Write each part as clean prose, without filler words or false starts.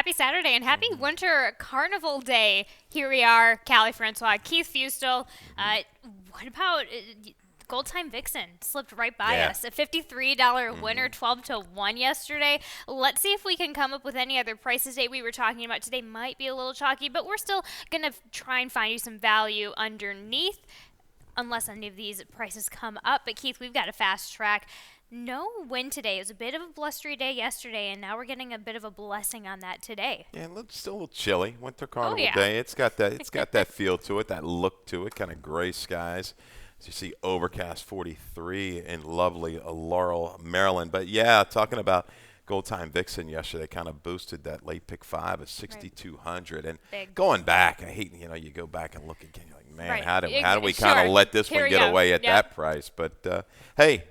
happy Saturday and happy Winter Carnival Day. Here we are, Callie Francois, Keith Fustel. What about Gold Time Vixen? Slipped right by Yeah. us. A $53 winner, 12 to 1 yesterday. Let's see if we can come up with any other prices today. We were talking about today might be a little chalky, but we're still going to try and find you some value underneath, unless any of these prices come up. But Keith, we've got a fast track. No wind today. It was a bit of a blustery day yesterday, and now we're getting a bit of a blessing on that today. Yeah, it's still a little chilly. Winter Oh Carnival yeah. Day. It's got that feel to it, that look to it, kind of gray skies. As you see, overcast 43 in lovely Laurel, Maryland. But yeah, talking about Gold Time Vixen yesterday, kind of boosted that late pick 5 at 6,200. And Big. going back, I hate you go back and look again. You're like, man, Right. how do we kind Sure. of let this Here one we get go. away at Yep. that price? But hey.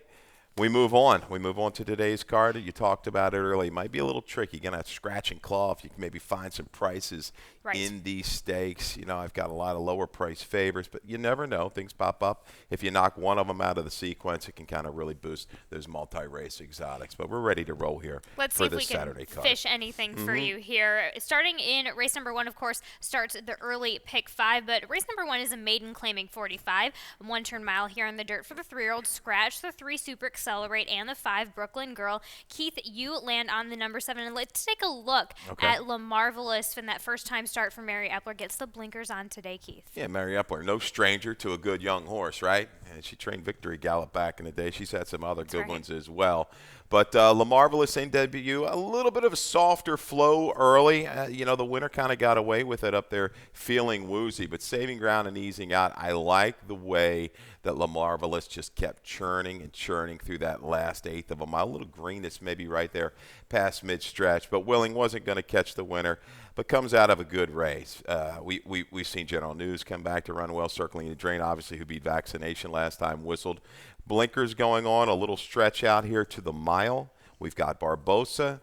We move on. We move on to today's card. You talked about it earlier. It might be a little tricky. You're going to have to scratch and claw if you can maybe find some prices Right. in these stakes. I've got a lot of lower price favors, but you never know. Things pop up. If you knock one of them out of the sequence, it can kind of really boost those multi-race exotics. But we're ready to roll here Let's for see if we this can Saturday card. fish anything for you here. Starting in race number 1, of course, starts the early pick 5, but race number 1 is a maiden claiming 45, 1 turn mile here on the dirt for the 3-year-old. Scratch the 3 Super Accelerate and the 5 Brooklyn Girl. Keith, you land on the number 7, and let's take a look Okay. at La Marvelous from that first time start for Mary Epler. Gets the blinkers on today, Keith. Yeah, Mary Epler, no stranger to a good young horse, right? And she trained Victory Gallop back in the day. She's had some other good right. ones as well. But La Marvelous in debut, a little bit of a softer flow early. The winner kind of got away with it up there, feeling woozy, but saving ground and easing out. I like the way that La Marvelous just kept churning and churning through that last eighth of a mile. A little greenness maybe right there past mid-stretch, but Willing wasn't going to catch the winner, but comes out of a good race. We've seen General News come back to run well, circling the drain, obviously, who beat Vaccination last time, whistled. Blinkers going on, a little stretch out here to the mile. We've got Barbosa.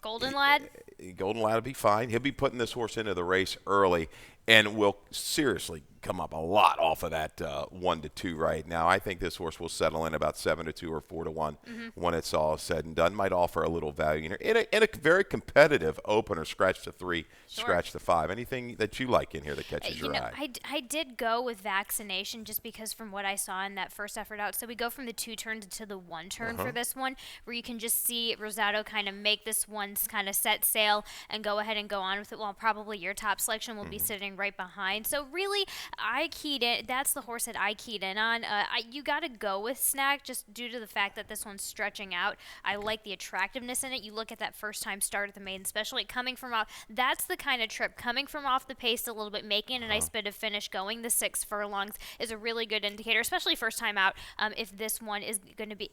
Golden Lad? Golden Lad will be fine. He'll be putting this horse into the race early and will seriously come up a lot off of that 1 to 2 right now. I think this horse will settle in about 7 to 2 or 4 to 1 when it's all said and done. Might offer a little value in a very competitive opener. Scratch the 3, Sure. scratch the 5. Anything that you like in here that catches your eye? I did go with Vaccination just because from what I saw in that first effort out. So we go from the 2 turns to the 1 turn for this one, where you can just see Rosado kind of make this one kind of set sail and go ahead and go on with it, while probably your top selection will be sitting right behind. So really, I keyed in. That's the horse that I keyed in on. You got to go with Snack just due to the fact that this one's stretching out. I like the attractiveness in it. You look at that first time start at the maiden, especially coming from off. That's the kind of trip coming from off the pace a little bit, making a nice bit of finish, going the 6 furlongs is a really good indicator, especially first time out. If this one is going to be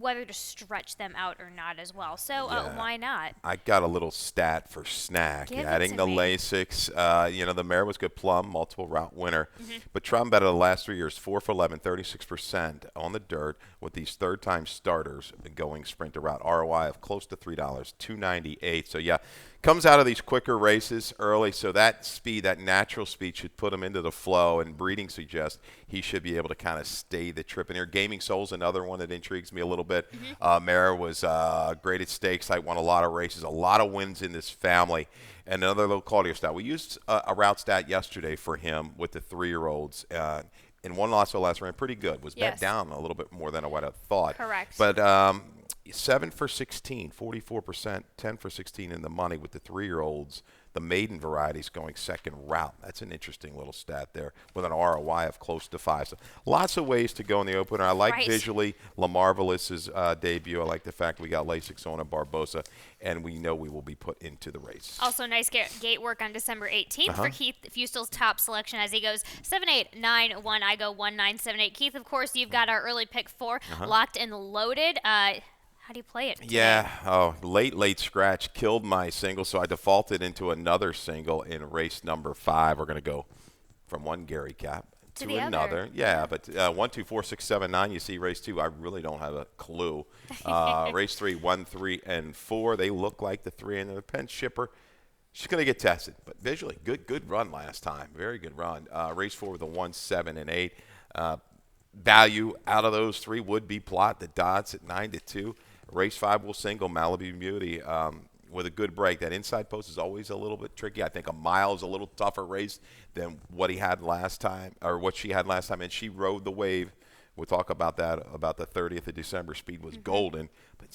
whether to stretch them out or not as well. So Yeah. why not? I got a little stat for Snack. Give it Adding to the me. Lasix, the mare was good plum, multiple route winner. But Trombetta the last 3 years, 4 for 11, 36% on the dirt with these third-time starters going sprint to route. ROI of close to $3, 298. So, yeah, comes out of these quicker races early, so that speed, that natural speed should put him into the flow, and breeding suggests he should be able to kind of stay the trip in here. Gaming Soul's another one that intrigues me a little bit. Mare was great at stakes. I won a lot of races, a lot of wins in this family. And another little cardio stat. We used a route stat yesterday for him with the 3-year-olds. And one loss, last ran pretty good. Was bet Yes. down a little bit more than I would have thought. Correct. But 7 for 16, 44%, 10 for 16 in the money with the 3-year-olds. The maiden varieties going second route. That's an interesting little stat there with an ROI of close to 5. So lots of ways to go in the opener. I like Right. visually La Marvelous's debut. I like the fact we got Lasix on and Barbosa, and we know we will be put into the race. Also, nice gate work on December 18th for Keith Fustel's top selection as he goes 7-8-9-1. I go 1-9-7-8. Keith, of course, you've got our early pick 4 locked and loaded. How do you play it today? Yeah, late scratch killed my single, so I defaulted into another single in race number 5. We're going to go from one Gary Cap To to the another. other. Yeah, but 1, 2, 4, 6, 7, 9. You see race 2. I really don't have a clue. Race 3, 1, 3, and 4. They look like the 3 and the Penn Shipper. She's going to get tested, but visually, good run last time. Very good run. Race 4 with a 1, 7, and 8. Value out of those 3 would be Plot, the Dodds at 9 to 2. Race 5 will single Malibu Beauty. with a good break. That inside post is always a little bit tricky. I think a mile is a little tougher race than what he had last time, or what she had last time, and she rode the wave. We'll talk about that, about the 30th of December. Speed was golden, but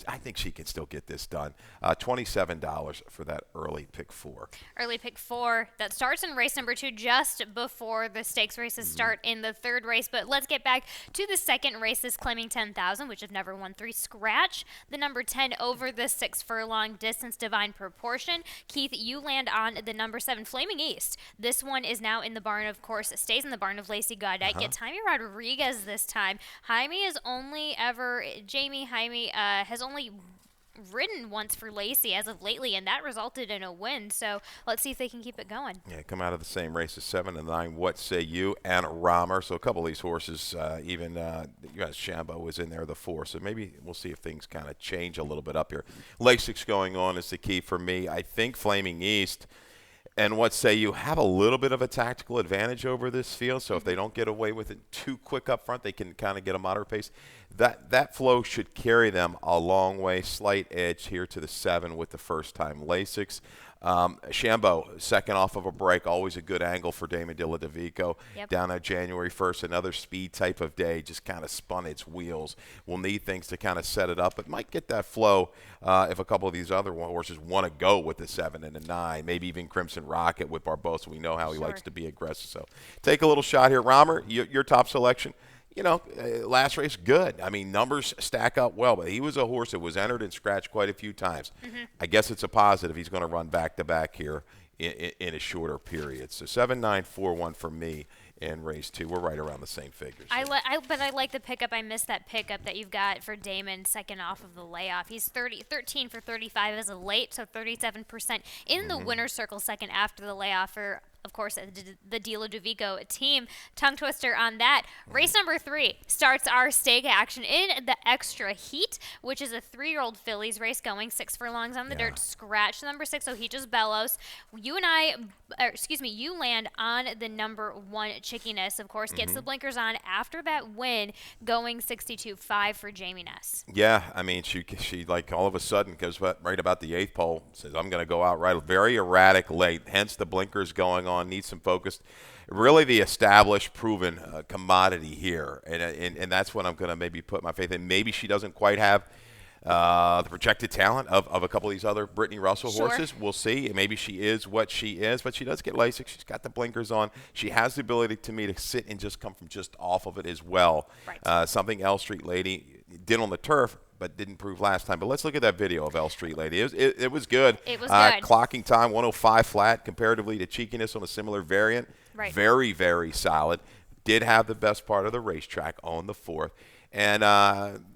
I think she can still get this done. $27 for that early pick 4. Early pick 4 that starts in race number 2 just before the stakes races start in the third race. But let's get back to the second race, this claiming 10,000, which have never won 3. Scratch the number 10 over the 6 furlong distance, Divine Proportion. Keith, you land on the number 7, Flaming East. This one is now in the barn, of course. It stays in the barn of Lacey Gaudette. Get Jaime Rodriguez this time. Jaime has only has only ridden once for Lacey as of lately, and that resulted in a win. So let's see if they can keep it going. Yeah, come out of the same race as 7 and 9. What Say You and Romer. So a couple of these horses, even Shambo was in there, the 4. So maybe we'll see if things kind of change a little bit up here. Lasix going on is the key for me. I think Flaming East and What Say You have a little bit of a tactical advantage over this field. So if they don't get away with it too quick up front, they can kind of get a moderate pace. That flow should carry them a long way. Slight edge here to the 7 with the first-time Lasix. Shambo, second off of a break, always a good angle for Damon Dilladovico. Down on January 1st, another speed type of day, just kind of spun its wheels. We'll need things to kind of set it up, but might get that flow if a couple of these other horses want to go with the 7 and the 9, maybe even Crimson Rocket with Barbosa. We know how he likes to be aggressive. So take a little shot here. Romer, your top selection. Last race, good. I mean, numbers stack up well, but he was a horse that was entered and scratched quite a few times. I guess it's a positive. He's going to run back-to-back here in a shorter period. So 7-9-4-1 for me in race 2. We're right around the same figures. But I like the pickup. I missed that pickup that you've got for Damon, second off of the layoff. He's 13 for 35 as of late, so 37% in the winner's circle, second after the layoff for, of course, the Dilladovico team. Tongue twister on that. Race number 3 starts our stake action in the extra heat, which is a 3-year-old fillies race going 6 furlongs on the dirt. Scratch number 6, Ohichos Bellows. You land on the number 1, Chickiness, of course, gets the blinkers on after that win, going 62.5 for Jamie Ness. Yeah, I mean, she like all of a sudden goes right about the 8th pole, says, I'm going to go out right. Very erratic late, hence the blinkers going on. Needs some focus. Really the established, proven commodity here. And that's what I'm going to maybe put my faith in. Maybe she doesn't quite have the projected talent of a couple of these other Brittany Russell horses. We'll see. Maybe she is what she is, but she does get Lasix. She's got the blinkers on. She has the ability to me to sit and just come from just off of it as well. Something L Street Lady did on the turf, but didn't prove last time. But let's look at that video of L Street Lady. It was good. It was good. Clocking time, 105 flat, comparatively to Cheekiness on a similar variant. Very, very solid. Did have the best part of the racetrack on the 4th. And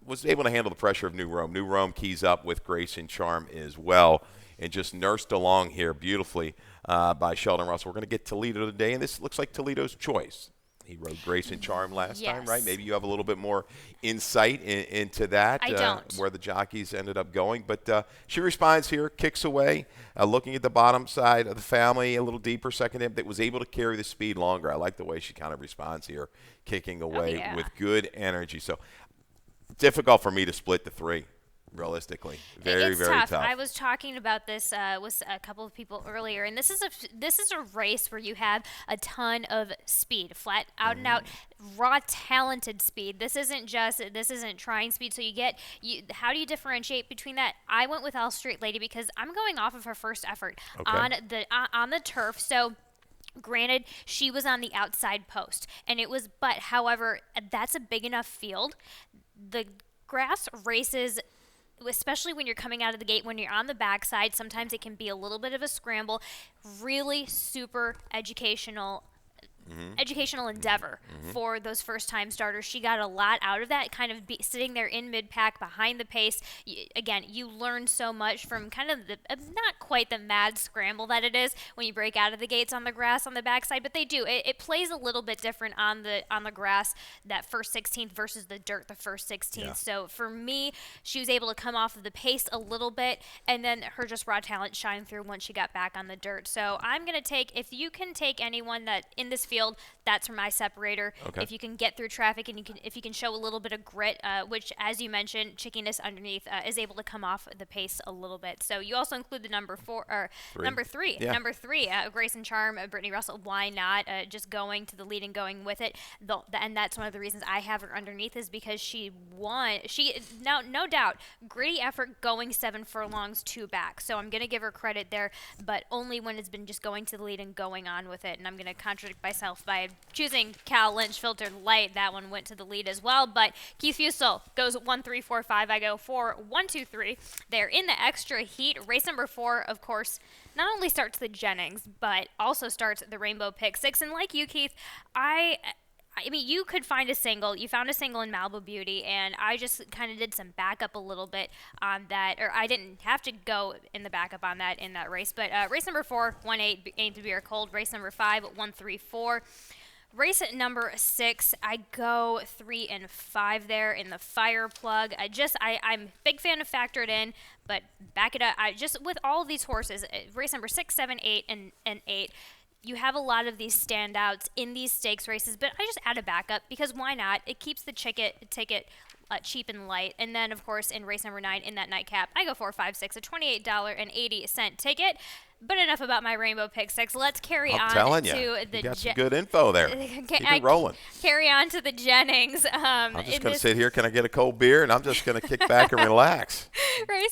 was able to handle the pressure of New Rome. New Rome keys up with grace and charm as well. And just nursed along here beautifully by Sheldon Russell. We're going to get Toledo today, and this looks like Toledo's choice. He rode Grace and Charm last time, right? Maybe you have a little bit more insight into that. I don't. Where the jockeys ended up going. But she responds here, kicks away, looking at the bottom side of the family, a little deeper second hip that was able to carry the speed longer. I like the way she kind of responds here, kicking away with good energy. So difficult for me to split the 3. Realistically, very tough. I was talking about this with a couple of people earlier, and this is a race where you have a ton of speed, flat out and out, raw talented speed. This isn't trying speed. So how do you differentiate between that? I went with L Street Lady because I'm going off of her first effort on the turf. So granted, she was on the outside post, however, that's a big enough field. The grass races, especially when you're coming out of the gate, when you're on the backside, sometimes it can be a little bit of a scramble. Really super educational endeavor for those first-time starters. She got a lot out of that, kind of sitting there in mid-pack behind the pace. Again, you learn so much from kind of not quite the mad scramble that it is when you break out of the gates on the grass on the backside, but they do. It plays a little bit different on the grass, that first 16th versus the dirt, the first 16th. Yeah. So for me, she was able to come off of the pace a little bit, and then her just raw talent shined through once she got back on the dirt. So I'm going to take, if you can take anyone that in this field field, that's for my separator. Okay. If you can get through traffic and if you can show a little bit of grit, which, as you mentioned, chickiness underneath is able to come off the pace a little bit. So you also include the number three. Yeah. Number three, Grace and Charm, Brittany Russell. Why not? Just going to the lead and going with it. And that's one of the reasons I have her underneath, is because she won. No doubt, gritty effort going 7 furlongs, 2 back. So I'm going to give her credit there, but only when it's been just going to the lead and going on with it. And I'm going to contradict myself by choosing Cal Lynch Filtered Light. That one went to the lead as well. But Keith Fusel goes 1, 3, 4, 5. I go 4, 1, 2, 3. They're in the extra heat. Race number 4, of course, not only starts the Jennings, but also starts the Rainbow Pick 6. And like you, Keith, I mean, you could find a single. You found a single in Malibu Beauty, and I just kind of did some backup a little bit on that. Or I didn't have to go in the backup on that in that race. But race number 4, 1, 8, Ain't to Be Or Cold. Race number 5, 1, 3, 4. Race at number 6, I go 3 and 5 there in the Fire Plug. I'm a big fan of Factor It In, but back it up. Just with all of these horses, race number 6, 7, 8, and 8, you have a lot of these standouts in these stakes races, but I just add a backup because why not? It keeps the ticket cheap and light. And then, of course, in race number 9, in that nightcap, I go 4, 5, 6, a $28.80 ticket. But enough about my Rainbow Pick 6. Let's carry I'm on telling to the you got some good info there. Keep it rolling. Carry on to the Jennings. I'm just going to sit here. Can I get a cold beer? And I'm just going to kick back and relax.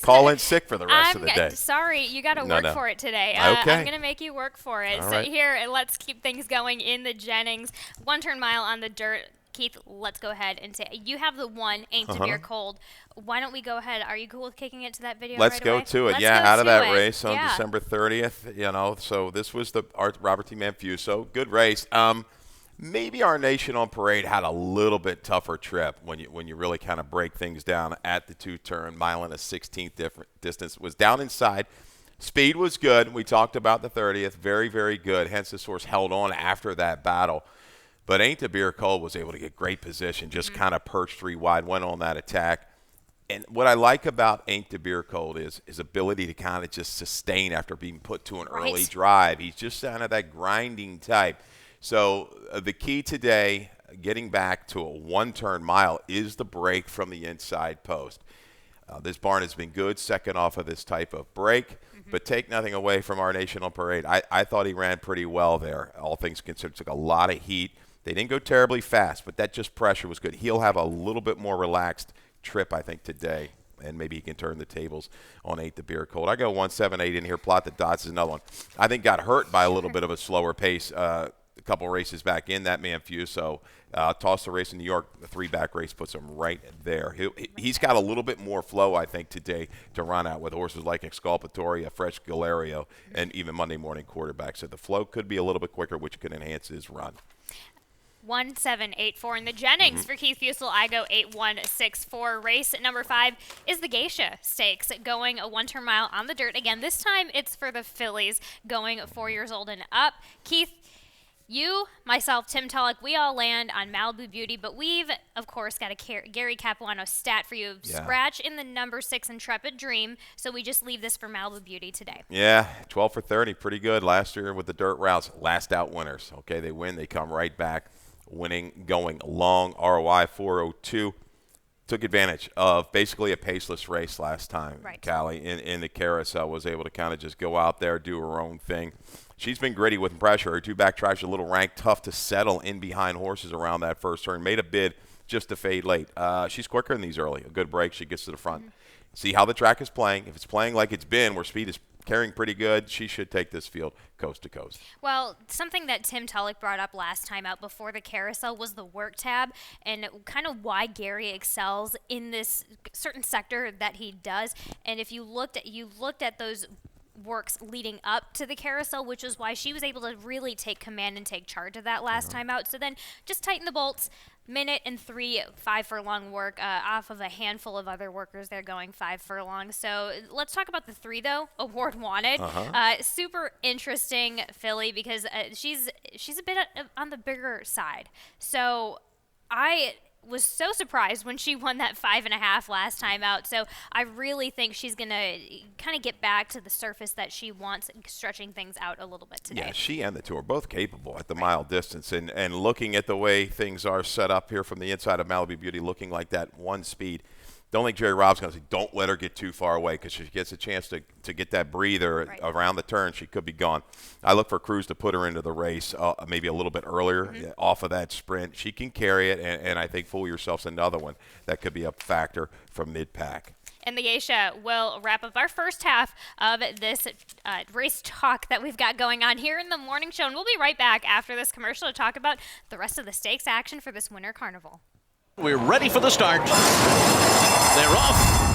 Call in sick for the rest of the day. Sorry, you got to work for it today. Okay. I'm going to make you work for it. All So right. here, let's keep things going in the Jennings. 1 turn mile on the dirt. Keith, let's go ahead and say you have the 1, Ain't to Be Or Cold. Why don't we go ahead? Are you cool with kicking it to that video? Let's right go away? to it. Let's Yeah, go out of to that it. race on Yeah. December 30th. So this was the Robert T. Manfuso. Good race. Maybe our Nation on Parade had a little bit tougher trip when you really kind of break things down at the 2-turn, mile and a 16th distance. It was down inside. Speed was good. We talked about the 30th. Very, very good. Hence, this horse held on after that battle. But Ain't to Be Or Cold was able to get great position, just kind of perched 3 wide, went on that attack. And what I like about Ain't to Be Or Cold is his ability to kind of just sustain after being put to an early drive. He's just kind of that grinding type. So the key today, getting back to a 1-turn mile, is the break from the inside post. This barn has been good, second off of this type of break. But take nothing away from our Nation on Parade. I thought he ran pretty well there. All things considered, took a lot of heat. They didn't go terribly fast, but that just pressure was good. He'll have a little bit more relaxed trip, I think, today, and maybe he can turn the tables on Ain't to Be Or Cold. I go 178 in here. Plot the Dots is another one. I think got hurt by a little bit of a slower pace a couple races back in that Manfuso. Toss the race in New York. The 3-back race puts him right there. He's got a little bit more flow, I think, today to run out with horses like Exculpatoria, Fresh Galerio, and even Monday Morning Quarterback. So the flow could be a little bit quicker, which could enhance his run. 1, 7, 8, 4 in the Jennings for Keith Fusel. I go 8, 1, 6, 4. Race number 5 is the Geisha Stakes, going a 1-turn mile on the dirt. Again, this time it's for the fillies, going 4 years old and up. Keith, you, myself, Tim Tulloch, we all land on Malibu Beauty, but we've, of course, got a Gary Capuano stat for you. Yeah. Scratch in the number 6 Intrepid Dream, so we just leave this for Malibu Beauty today. Yeah, 12 for 30, pretty good last year with the dirt routes. Last out winners. Okay, they win, they come right back, winning, going long. ROI 402. Took advantage of basically a paceless race last time. Right. Callie in the carousel was able to kind of just go out there, do her own thing. She's been gritty with pressure. Her 2-back drive's a little ranked, tough to settle in behind horses around that first turn. Made a bid just to fade late. She's quicker in these early. A good break, she gets to the front. See how the track is playing. If it's playing like it's been, where speed is carrying pretty good, she should take this field coast to coast. Well, something that Tim Tulloch brought up last time out before the carousel was the work tab and kind of why Gary excels in this certain sector that he does. And if you looked at those works leading up to the carousel, which is why she was able to really take command and take charge of that last time out. So then just tighten the bolts. Minute and 3 5 furlong work off of a handful of other workers. They're going 5 furlong. So let's talk about the 3 though. Award Wanted. Super interesting filly because she's a bit on the bigger side. So was so surprised when she won that 5.5 last time out. So I really think she's going to kind of get back to the surface that she wants, stretching things out a little bit today. Yeah, she and the two are both capable at the mile distance. And looking at the way things are set up here from the inside of Malibu Beauty, looking like that one speed, don't think Jerry Rob's going to say, don't let her get too far away, because she gets a chance to get that breather around the turn. She could be gone. I look for Cruz to put her into the race maybe a little bit earlier off of that sprint. She can carry it, and I think Fool Yourself's another one that could be a factor from mid-pack. And the Asia will wrap up our first half of this race talk that we've got going on here in the morning show. And we'll be right back after this commercial to talk about the rest of the stakes action for this winter carnival. We're ready for the start. They're off.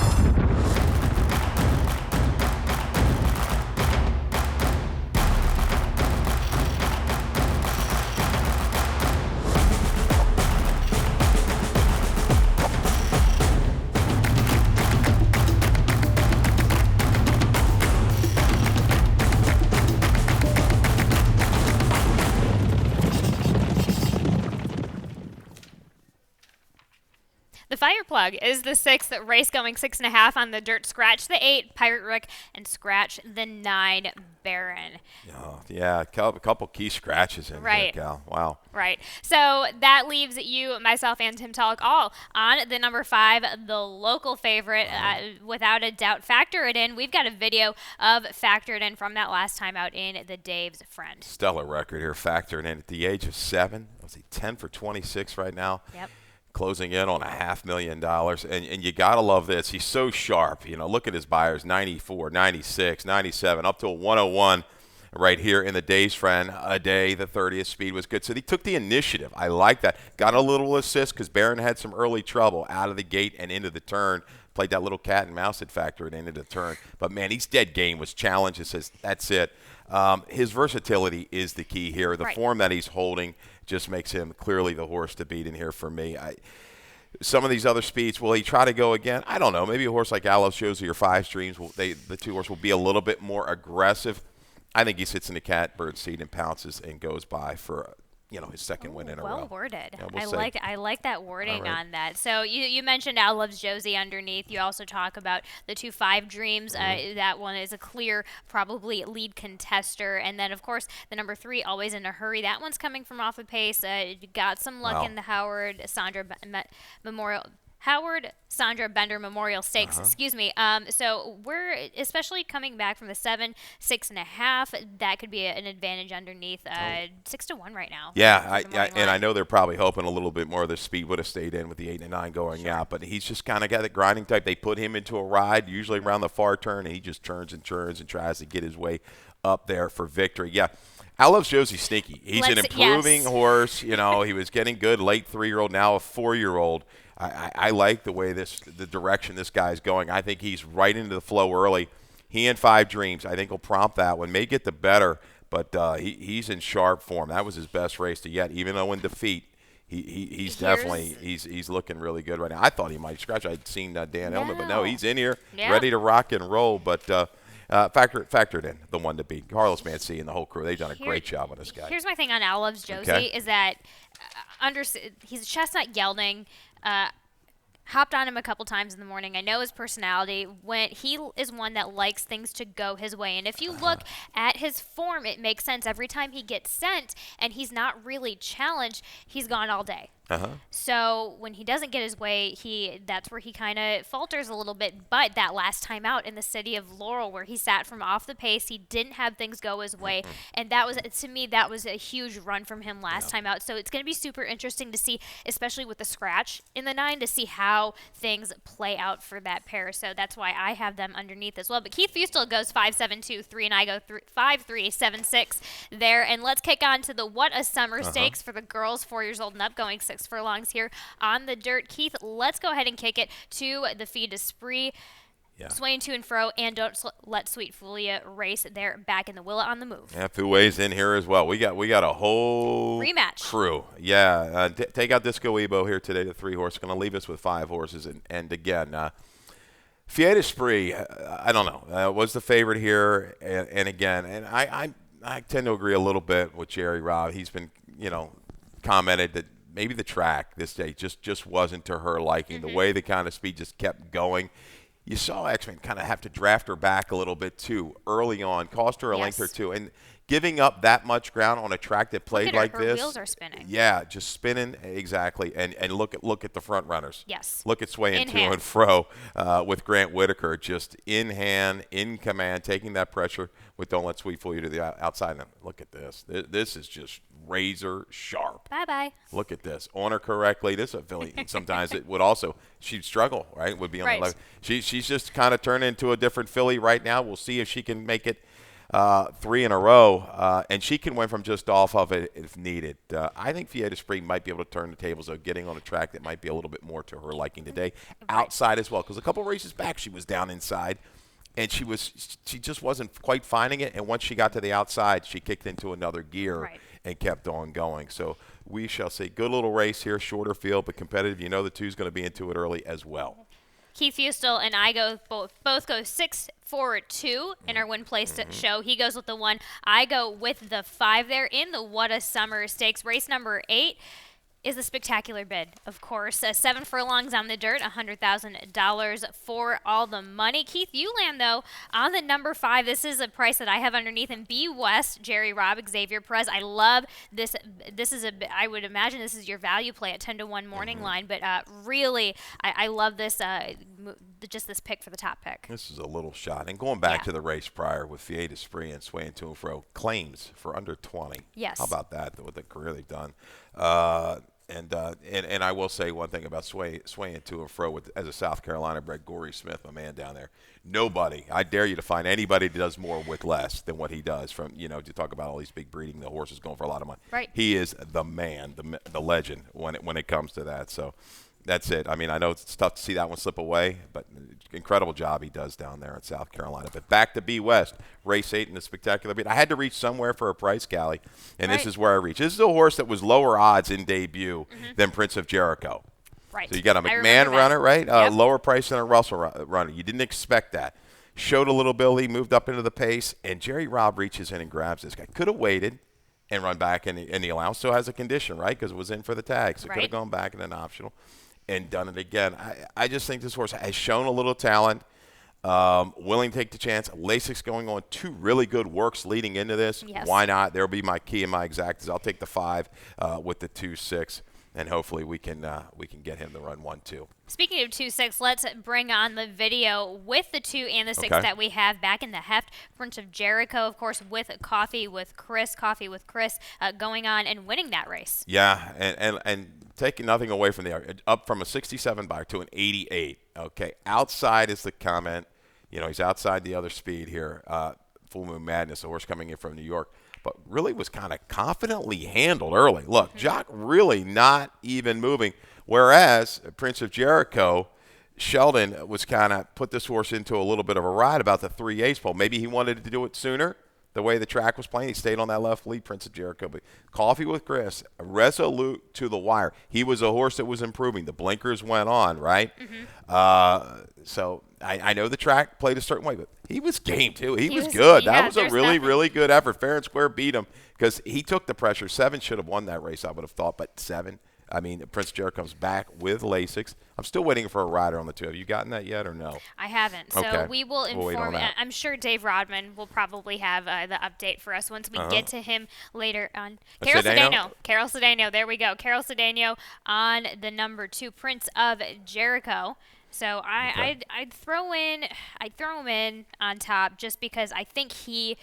The Fire Plug is the 6th race, going 6.5 on the dirt. Scratch the 8, Pirate Rick, and scratch the 9, Baron. Oh, yeah, a couple key scratches in here, Cal. Wow. Right. So that leaves you, myself, and Tim Tulloch all on the number 5, the local favorite. Without a doubt, Factor It In. We've got a video of Factor It In from that last time out in the Dave's Friend. Stellar record here, Factor It In at the age of 7. Let's see, 10 for 26 right now. Yep. Closing in on $500,000. And you got to love this. He's so sharp. You know, look at his buyers, 94, 96, 97, up to a 101 right here in the Dave's Friend. A day, the 30th speed was good. So he took the initiative. I like that. Got a little assist because Barron had some early trouble out of the gate and into the turn. Played that little cat and mouse that factored into the turn. But, man, he's dead game. Was challenged. It says, that's it. His versatility is the key here. The form that he's holding just makes him clearly the horse to beat in here for me. Some of these other speeds, will he try to go again? I don't know. Maybe a horse like I Love Josie or Five Streams, the two horses will be a little bit more aggressive. I think he sits in the catbird seat and pounces and goes by for his second win in a row. Well worded. Yeah, I like that wording on that. So you mentioned Al Loves Josie underneath. You also talk about the 2 5 Dreams. That one is a clear, probably lead contester. And then, of course, the number 3, Always in a Hurry. That one's coming from off a pace. Got some luck in the Howard Sandra Bender Memorial Stakes, excuse me. So we're especially coming back from the 7, 6.5. That could be an advantage underneath 6-1 right now. Yeah, and I know they're probably hoping a little bit more of the speed would have stayed in with the 8 and 9 going out, but he's just kind of got the grinding type. They put him into a ride, usually around the far turn, and he just turns and turns and tries to get his way up there for victory. Yeah. I Love Josie sneaky. He's an improving horse. He was getting good, late 3-year-old, now a 4-year-old. I like the way the direction this guy's going. I think he's right into the flow early. He and 5 Dreams, I think, will prompt that one. May get the better, but he's in sharp form. That was his best race to yet, even though in defeat. He's definitely he's looking really good right now. I thought he might scratch. I'd seen Dan Elman, but no, he's in here, ready to rock and roll. But factor it in, the one to beat. Carlos Mancini and the whole crew, they've done a great job on this guy. Here's my thing on Al Loves Josie is that he's a chestnut gelding. Hopped on him a couple times in the morning. I know his personality. When he is one that likes things to go his way. And if you look at his form, it makes sense. Every time he gets sent and he's not really challenged, he's gone all day. So when he doesn't get his way, that's where he kind of falters a little bit. But that last time out in the city of Laurel, where he sat from off the pace, he didn't have things go his way, and that was, to me, that was a huge run from him last time out. So it's going to be super interesting to see, especially with the scratch in the 9, to see how things play out for that pair. So that's why I have them underneath as well. But Keith Fustel goes 5-7-2-3, and I go 5-3-7-6 there. And let's kick on to the What a Summer Stakes for the girls 4 years old and up, going 6 furlongs here on the dirt. Keith, let's go ahead and kick it to the Feed de Spree. Swaying to and fro, and Don't Let Sweet Fool Ya race there back in the Willa on the Move. Yeah, Fuway's in here as well. We got a whole rematch crew. Yeah, take out Disco Ebo here today, the 3 horse. Going to leave us with 5 horses. And again, Fiat Esprit, I don't know, was the favorite here. And again, and I tend to agree a little bit with Jerry Robb. He's been, commented that maybe the track this day just wasn't to her liking. The way the kind of speed just kept going. You saw X-Men kind of have to draft her back a little bit too early on, cost her a length or two, and giving up that much ground on a track that played like her this. Wheels are spinning. Yeah, just spinning exactly, and look at the front runners. Yes. Look at swaying to and fro with Grant Whitaker, just in hand, in command, taking that pressure with Don't Let Sweet Fool You to the outside. Now, look at this. This is just razor sharp. Bye-bye. Look at this. On her correctly. This is a filly. Sometimes it would also, she'd struggle, right? Would be on the left. She's just kind of turned into a different filly right now. We'll see if she can make it 3 in a row, and she can win from just off of it if needed. I think Fiat Spring might be able to turn the tables of getting on a track that might be a little bit more to her liking today. Outside as well, because a couple races back she was down inside. And she just wasn't quite finding it. And once she got to the outside, she kicked into another gear and kept on going. So we shall see. Good little race here, shorter field, but competitive. You know the two's going to be into it early as well. Keith Fustel and I go both go 6-4-2 in our win place show. He goes with the 1. I go with the 5 there in the What a Summer Stakes. Race number 8 is a spectacular bid, of course. 7 furlongs on the dirt, $100,000 for all the money. Keith, you land, though, on the number 5. This is a price that I have underneath him. B West, Jerry Robb, Xavier Perez. I love this. This is I would imagine this is your value play at 10-1 morning line, but really, I love this. Just this pick for the top pick. This is a little shot. And going back to the race prior with Fiat Esprit and swaying to and fro, claims for under 20. Yes. How about that, with the career they've done? And I will say one thing about swaying to and fro as a South Carolina bred, Gory Smith, my man down there. Nobody, I dare you to find anybody that does more with less than what he does. From to talk about all these big breeding, the horses going for a lot of money. Right. He is the man, the legend when it comes to that. So that's it. I mean, I know it's tough to see that one slip away, but incredible job he does down there in South Carolina. But back to B West, race 8 in the spectacular beat. I had to reach somewhere for a price, Callie, and this is where I reached. This is a horse that was lower odds in debut than Prince of Jericho. Right. So you got a McMahon runner, right? Lower price than a Russell runner. You didn't expect that. Showed a little Billy, moved up into the pace, and Jerry Robb reaches in and grabs this guy. Could have waited and run back in the allowance. Still has a condition, right? Because it was in for the tag. So could have gone back in an optional and done it again. I just think this horse has shown a little talent, willing to take the chance. Lasix going on 2 really good works leading into this. Yes. Why not? There'll be my key and my exactas. I'll take the 5 with the 2-6, and hopefully we can get him to run 1-2. Speaking of 2-6, let's bring on the video with the 2 and the 6 that we have back in the heft. Prince of Jericho, of course, with Coffee with Chris going on and winning that race. Yeah, and taking nothing away from up from a 67 buyer to an 88. Okay, outside is the comment. He's outside the other speed here. Full Moon Madness, a horse coming in from New York, but really was kind of confidently handled early. Look, Jock really not even moving. Whereas Prince of Jericho, Sheldon was kind of put this horse into a little bit of a ride about the 3/8 pole. Maybe he wanted to do it sooner. The way the track was playing, he stayed on that left lead, Prince of Jericho. But Coffee with Chris, resolute to the wire. He was a horse that was improving. The blinkers went on, right? So I know the track played a certain way, but he was game too. He was good. That was a really, really good effort. Fair and square beat him because he took the pressure. 7 should have won that race, I would have thought, but 7. I mean, Prince Jericho comes back with Lasix. I'm still waiting for a rider on the 2. Have you gotten that yet or no? I haven't. So we will inform. I'm sure Dave Rodman will probably have the update for us once we get to him later on. Carol Cedeno. There we go. Carol Cedeno on the number 2, Prince of Jericho. So I'd throw him in on top just because I think he.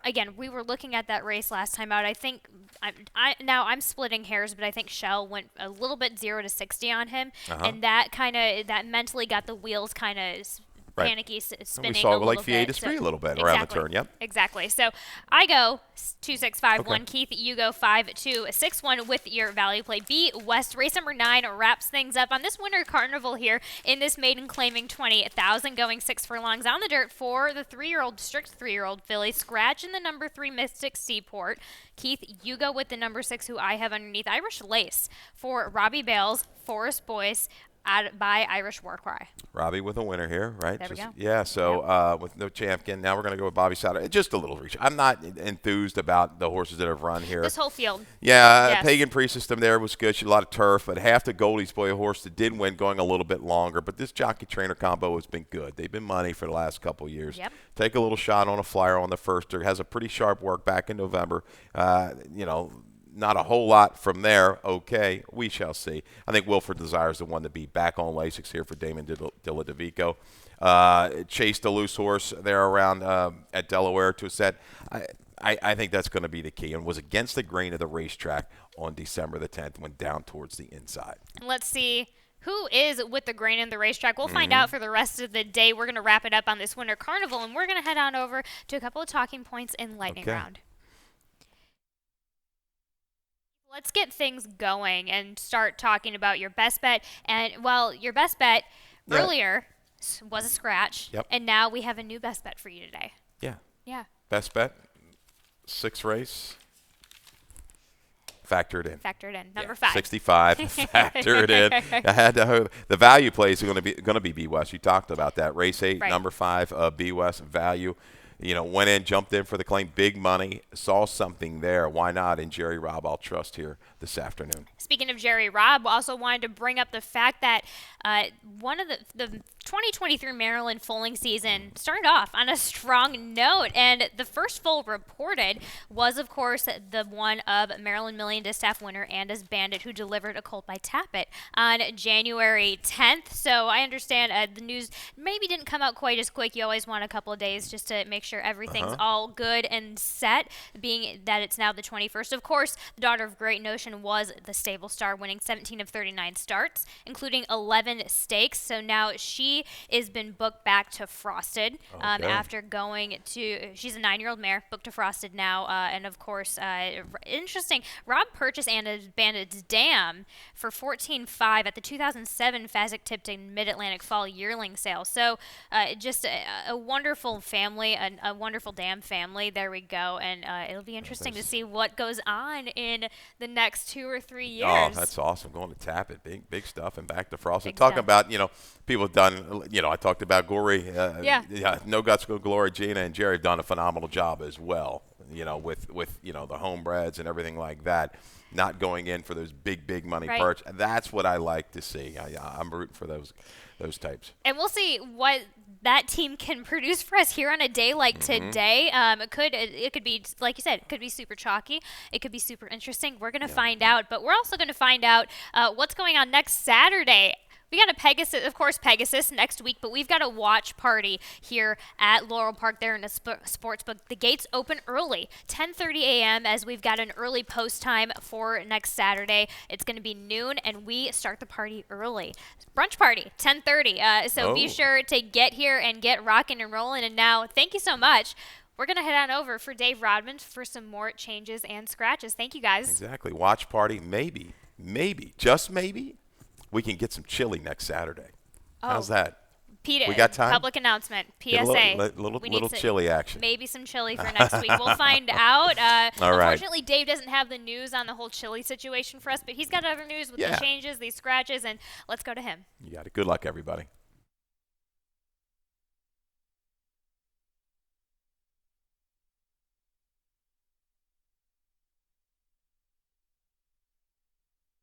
Again, we were looking at that race last time out. I think I'm splitting hairs, but I think Shell went a little bit 0 to 60 on him, and that mentally got the wheels kind of panicky, spinning. We saw a little like bit. Fiat Esprit a little bit around the turn. Yep. Exactly. So I go 2-6-5-1. Keith, you go 5-2-6-1 with your value play. B West, race number 9 wraps things up on this Winter Carnival here in this maiden claiming 20,000, going 6 furlongs on the dirt for the strict 3-year-old filly. Scratch in the number 3 Mystic Seaport. Keith, you go with the number 6, who I have underneath, Irish Lace, for Robbie Bales, Forrest Boyce, by Irish War Cry. Robbie with a winner here, right? There we go. Yeah, so with no champion, now we're going to go with Bobby Sauter. Just a little reach. I'm not enthused about the horses that have run here. This whole field. Yeah, Yes. Pagan Priest system there was good. She had a lot of turf, but half the Goldie's Boy horse that did win going a little bit longer. But this jockey-trainer combo has been good. They've been money for the last couple of years. Yep. Take a little shot on a flyer on the first. Has a pretty sharp work back in November. Not a whole lot from there. Okay, we shall see. I think Wilford Desire is the one to be back on Lasix here for Damon Dilladovico. Chased a loose horse there around at Delaware to a set. I think that's going to be the key, and was against the grain of the racetrack on December the 10th, went down towards the inside. Let's see who is with the grain in the racetrack. We'll find out for the rest of the day. We're going to wrap it up on this Winter Carnival, and we're going to head on over to a couple of talking points in Lightning Round. Let's get things going and start talking about your best bet. And, well, your best bet earlier was a scratch, and now we have a new best bet for you today. Yeah. Best bet, 6th race. Factor it in. Number 5. 65. Factor it in. I had to. The value plays are going to be B West. You talked about that. Race 8, number 5, B West value. Went in, jumped in for the claim, big money, saw something there. Why not? And Jerry Robb, I'll trust here this afternoon. Speaking of Jerry Robb, also wanted to bring up the fact that one of the 2023 Maryland foaling season started off on a strong note, and the first foal reported was, of course, the one of Maryland Million Distaff winner Andis Bandit, who delivered a colt by Tappet on January 10th. So I understand the news maybe didn't come out quite as quick. You always want a couple of days just to make sure everything's all good and set, being that it's now the 21st. Of course, the Daughter of Great Notion was the stable star, winning 17 of 39 starts, including 11 stakes. So now she has been booked back to Frosted after going to, she's a 9-year-old mare, booked to Frosted now. And of course, interesting, Rob purchased Anna's Bandit's Dam for $14,500 at the 2007 Fasig-Tipton Mid-Atlantic Fall yearling sale. So just a wonderful family, a wonderful dam family. There we go. And it'll be interesting to see what goes on in the next 2 or 3 years. Oh, that's awesome. Going to Tappet, big stuff, and back to Frosted. Talking about, people have done, I talked about Gory. No Guts, Go Glory. Gina and Jerry have done a phenomenal job as well, with the homebreds and everything like that. Not going in for those big money perch. That's what I like to see. I'm rooting for those types. And we'll see what that team can produce for us here on a day like today. It could be, like you said, it could be super chalky. It could be super interesting. We're going to find out, but we're also going to find out what's going on next Saturday. We got a Pegasus next week, but we've got a watch party here at Laurel Park there in the sports book. The gates open early, 10:30 a.m., as we've got an early post time for next Saturday. It's going to be noon, and we start the party early. Brunch party, 10:30. So be sure to get here and get rocking and rolling. And now, thank you so much. We're going to head on over for Dave Rodman for some more changes and scratches. Thank you, guys. Exactly. Watch party, maybe, just maybe. We can get some chili next Saturday. How's that? Peter, we got time? Public announcement, PSA. Get a little chili action. Maybe some chili for next week. We'll find out. All right. Unfortunately, Dave doesn't have the news on the whole chili situation for us, but he's got other news with the changes, these scratches, and let's go to him. You got it. Good luck, everybody.